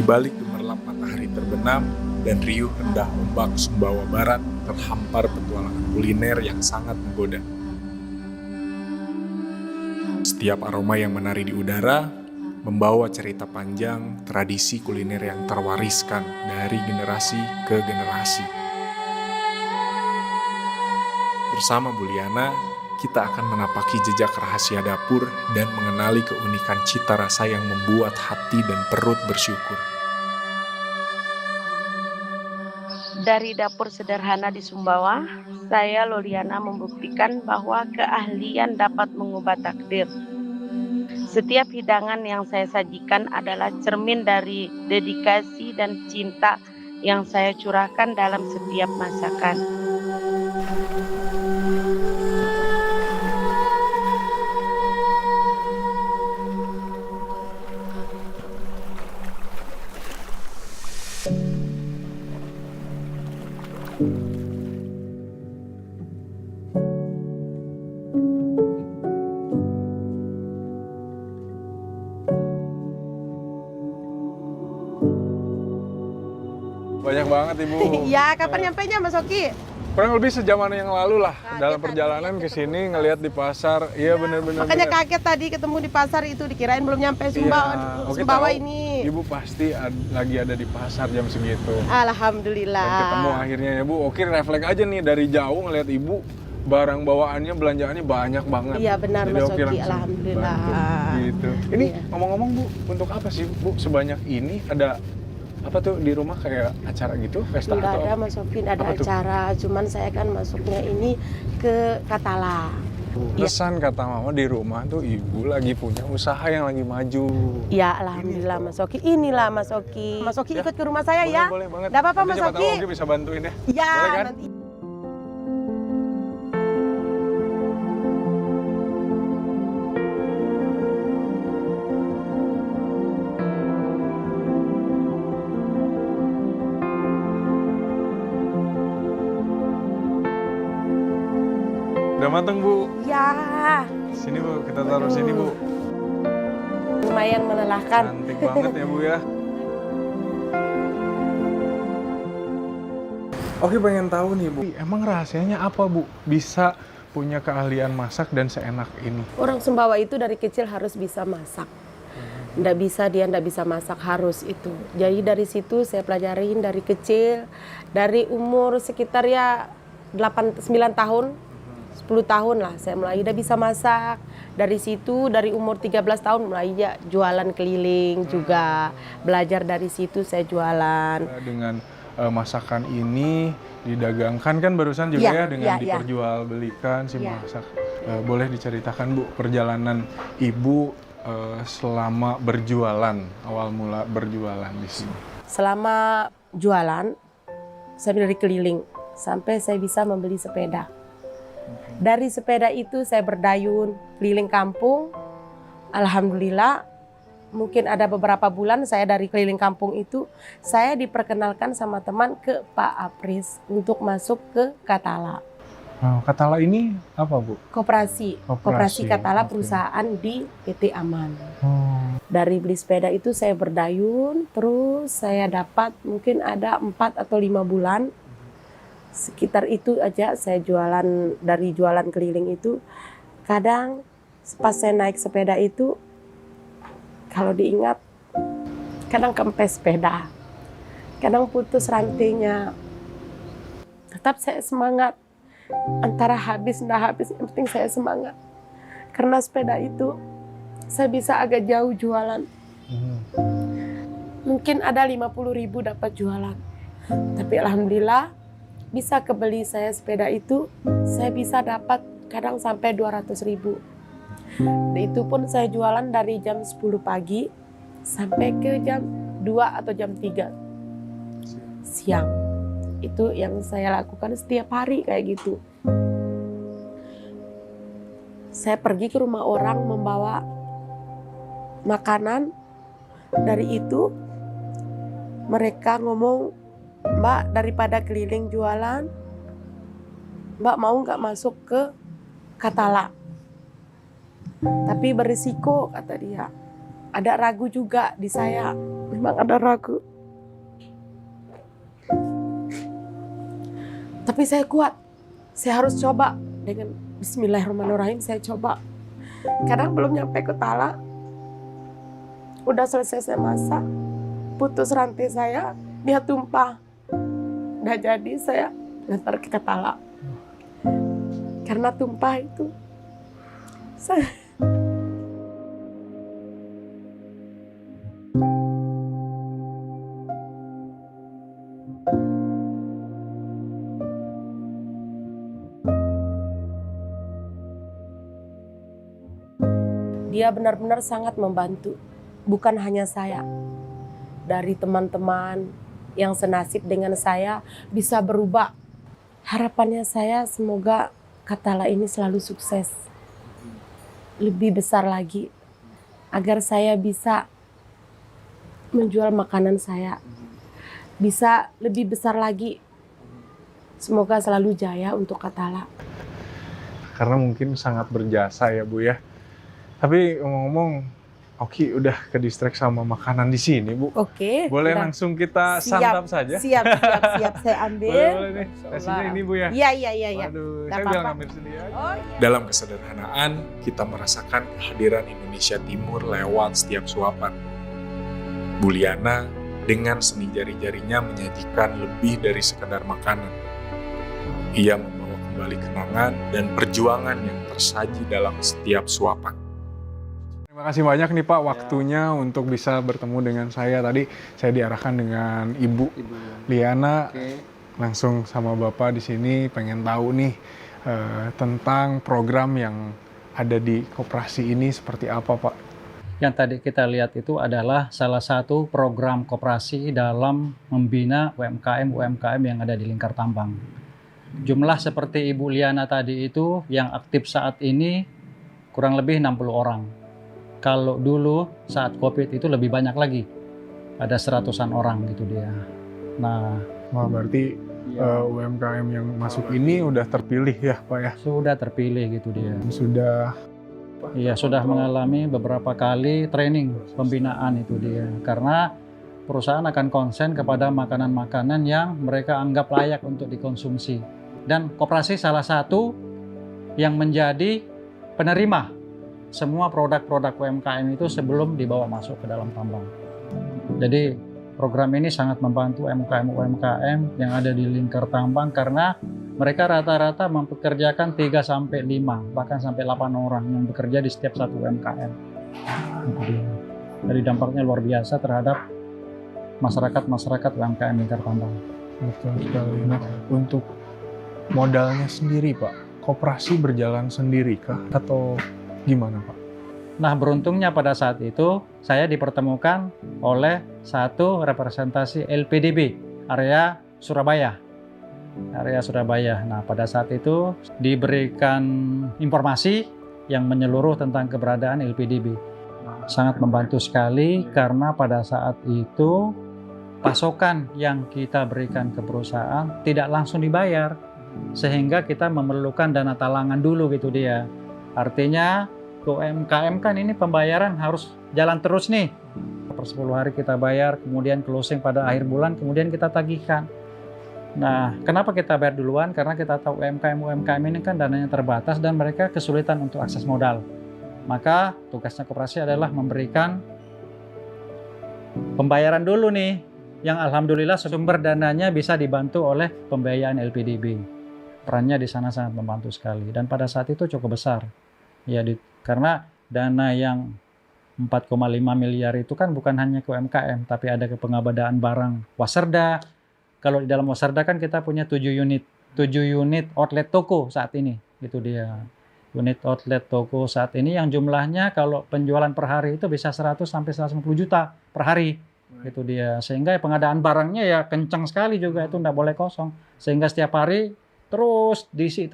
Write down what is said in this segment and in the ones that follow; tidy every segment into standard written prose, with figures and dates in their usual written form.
balik gemerlap matahari terbenam dan riuh rendah ombak Sumbawa Barat, terhampar petualangan kuliner yang sangat menggoda. Setiap aroma yang menari di udara membawa cerita panjang tradisi kuliner yang terwariskan dari generasi ke generasi. Bersama Bu Liana, kita akan menapaki jejak rahasia dapur dan mengenali keunikan cita rasa yang membuat hati dan perut bersyukur. Dari dapur sederhana di Sumbawa, saya Loliana membuktikan bahwa keahlian dapat mengubah takdir. Setiap hidangan yang saya sajikan adalah cermin dari dedikasi dan cinta yang saya curahkan dalam setiap masakan. Banyak banget Ibu. Ya, kapan nyampenya Mas Oki? Kurang lebih sejaman yang lalu lah. Dalam perjalanan ke sini ngelihat di pasar. Iya benar-benar. Makanya kaget tadi ketemu di pasar itu, dikirain belum nyampe Sumbawa, Oke, Sumbawa tahu ini. Ibu pasti lagi ada di pasar jam segitu. Alhamdulillah. Dan ketemu akhirnya ya Bu. Oke, refleks aja nih dari jauh ngelihat Ibu, barang bawaannya, belanjaannya banyak banget. Iya benar Jadi Mas Oki Oki, langsung alhamdulillah. bantu, gitu. Ini Iya. ngomong-ngomong Bu, untuk apa sih Bu sebanyak ini? Ada apa tuh di rumah, kayak acara gitu, pesta Enggak atau ada apa? Mas Oki, ada Apa tuh? acara. Cuman saya kan masuknya ini ke Katala. Pesan kata Mama di rumah tuh Ibu lagi punya usaha yang lagi maju. Ya alhamdulillah Mas Oki. Inilah Mas Oki. Mas Oki Ya. ikut ke rumah saya ya. Boleh banget. Enggak apa-apa Nanti Mas siapa tahu Oki. Oki bisa bantuin ya. Ya, Boleh kan? nanti. Udah mateng Bu. Ya, Sini Bu, kita taruh sini Bu. lumayan melelahkan. Cantik banget ya Bu ya. Oke, pengen tahu nih Bu, emang rahasianya apa Bu bisa punya keahlian masak dan seenak ini? Orang Sumbawa itu dari kecil harus bisa masak. Nggak bisa masak, harus itu. Jadi dari situ saya pelajarin dari kecil, dari umur sekitar ya 8-9 tahun, 10 tahun lah saya mulai udah bisa masak. Dari situ dari umur 13 tahun mulai ya jualan keliling juga. Belajar dari situ saya jualan. Dengan masakan ini didagangkan kan barusan juga ya dengan ya. diperjualbelikan si Ya. masak. Boleh diceritakan Bu perjalanan Ibu selama berjualan, awal mula berjualan di sini? Selama jualan saya dari keliling sampai saya bisa membeli sepeda. Dari sepeda itu saya berdayun keliling kampung. Alhamdulillah mungkin ada beberapa bulan saya dari keliling kampung itu saya diperkenalkan sama teman ke Pak Apris untuk masuk ke Katala. Oh, Katala ini apa Bu? Koperasi Katala, oke. perusahaan di PT Aman. Oh. Dari beli sepeda itu saya berdayun, terus saya dapat mungkin ada 4 atau 5 bulan. Sekitar itu aja saya jualan, dari jualan keliling itu. Kadang pas saya naik sepeda itu, kalau diingat, kadang kempes sepeda, kadang putus rantainya. Tetap saya semangat, antara habis nggak habis, yang penting saya semangat. Karena sepeda itu, saya bisa agak jauh jualan. Mungkin ada 50.000 dapat jualan. Tapi alhamdulillah, bisa kebeli saya sepeda itu, saya bisa dapat kadang sampai 200.000. Itu pun saya jualan dari jam 10 pagi sampai ke jam 2 atau jam 3 siang. Itu yang saya lakukan setiap hari kayak gitu. Saya pergi ke rumah orang membawa makanan. Dari itu mereka ngomong, "Mbak, daripada keliling jualan, Mbak mau nggak masuk ke Katala? Tapi berisiko," kata dia. Ada ragu juga di saya. memang ada ragu. Tapi saya kuat. Saya harus coba. Dengan bismillahirrahmanirrahim saya coba. Kadang belum nyampe ke Tala. Udah selesai saya masak. Putus rantai saya. Dia tumpah. Udah jadi saya lempar ke Tala. Karena tumpah itu. Saya... Dia benar-benar sangat membantu, bukan hanya saya. Dari teman-teman yang senasib dengan saya bisa berubah. Harapannya saya semoga Katala ini selalu sukses. Lebih besar lagi, agar saya bisa menjual makanan saya. Bisa lebih besar lagi. Semoga selalu jaya untuk Katala. Karena mungkin sangat berjasa ya Bu ya. Tapi ngomong-ngomong, Oki udah ke distract sama makanan di sini Bu. Oke. Boleh udah. langsung kita santap saja? Siap. Saya ambil. Boleh nih, nasinya ini Bu ya? Iya. Waduh, Nggak saya bilang apa-apa. ambil sendiri aja. Oh, iya. Dalam kesederhanaan, kita merasakan kehadiran Indonesia Timur lewat setiap suapan. Buliana dengan seni jari-jarinya menyajikan lebih dari sekedar makanan. Ia membawa kembali kenangan dan perjuangan yang tersaji dalam setiap suapan. Terima kasih banyak nih Pak waktunya untuk bisa bertemu dengan saya. Tadi saya diarahkan dengan Ibu Liana. Langsung sama Bapak di sini pengen tahu nih tentang program yang ada di koperasi ini seperti apa Pak? Yang tadi kita lihat itu adalah salah satu program koperasi dalam membina UMKM yang ada di Lingkar Tambang. Jumlah seperti Ibu Liana tadi itu yang aktif saat ini kurang lebih 60 orang. Kalau dulu saat COVID itu lebih banyak lagi, ada 100-an orang gitu dia. Nah, Wah berarti UMKM yang masuk ini udah terpilih ya Pak ya? sudah terpilih gitu dia. Sudah Iya, sudah mengalami beberapa kali training pembinaan itu dia. Karena perusahaan akan konsen kepada makanan-makanan yang mereka anggap layak untuk dikonsumsi. Dan koperasi salah satu yang menjadi penerima semua produk-produk UMKM itu sebelum dibawa masuk ke dalam tambang. Jadi program ini sangat membantu UMKM yang ada di Lingkar Tambang karena mereka rata-rata mempekerjakan 3-5 bahkan sampai 8 orang yang bekerja di setiap satu UMKM. Jadi dampaknya luar biasa terhadap masyarakat UMKM Lingkar Tambang. betul sekali. Nah untuk modalnya sendiri Pak, koperasi berjalan sendiri kah atau gimana Pak? Nah, beruntungnya pada saat itu saya dipertemukan oleh satu representasi LPDB area Surabaya. Nah, pada saat itu diberikan informasi yang menyeluruh tentang keberadaan LPDB. Sangat membantu sekali karena pada saat itu pasokan yang kita berikan ke perusahaan tidak langsung dibayar. Sehingga kita memerlukan dana talangan dulu gitu dia. Artinya ke UMKM kan ini pembayaran harus jalan terus nih. Per 10 hari kita bayar, kemudian closing pada akhir bulan, kemudian kita tagihkan. Nah, kenapa kita bayar duluan? Karena kita tahu UMKM ini kan dananya terbatas dan mereka kesulitan untuk akses modal. Maka tugasnya koperasi adalah memberikan pembayaran dulu nih, yang alhamdulillah sumber dananya bisa dibantu oleh pembiayaan LPDB. Perannya di sana sangat membantu sekali dan pada saat itu cukup besar. Ya, karena dana yang 4,5 miliar itu kan bukan hanya ke UMKM, tapi ada ke pengadaan barang Wasserda. Kalau di dalam Wasserda kan kita punya 7 unit outlet toko saat ini. Itu dia. Unit outlet toko saat ini yang jumlahnya kalau penjualan per hari itu bisa 100 sampai 150 juta per hari. Itu dia. Sehingga pengadaan barangnya ya kencang sekali juga, itu enggak boleh kosong. Sehingga setiap hari terus diisi.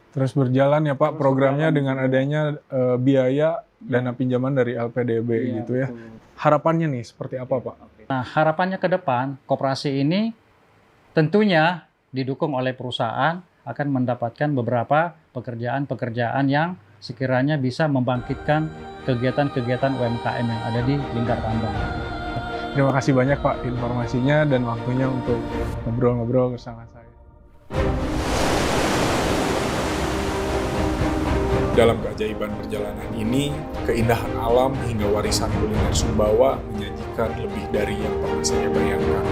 Terus berjalan ya Pak programnya dengan adanya biaya dana pinjaman dari LPDB gitu ya. Betul. Harapannya nih seperti apa Pak? Nah, harapannya ke depan, koperasi ini tentunya didukung oleh perusahaan akan mendapatkan beberapa pekerjaan-pekerjaan yang sekiranya bisa membangkitkan kegiatan-kegiatan UMKM yang ada di Lingkar Tambang. Terima kasih banyak Pak informasinya dan waktunya untuk ngobrol-ngobrol bersama saya. Dalam keajaiban perjalanan ini, keindahan alam hingga warisan kuliner Sumbawa menyajikan lebih dari yang pernah saya bayangkan.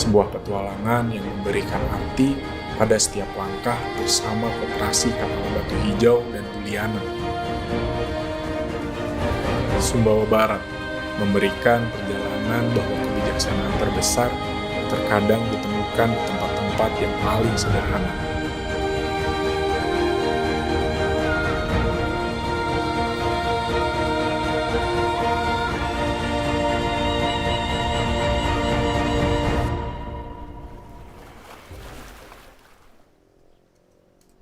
Sebuah petualangan yang memberikan arti pada setiap langkah bersama Koperasi Kapal Batu Hijau dan Buliana. Sumbawa Barat memberikan perjalanan bahwa kebijaksanaan terbesar terkadang ditemukan di tempat-tempat yang paling sederhana.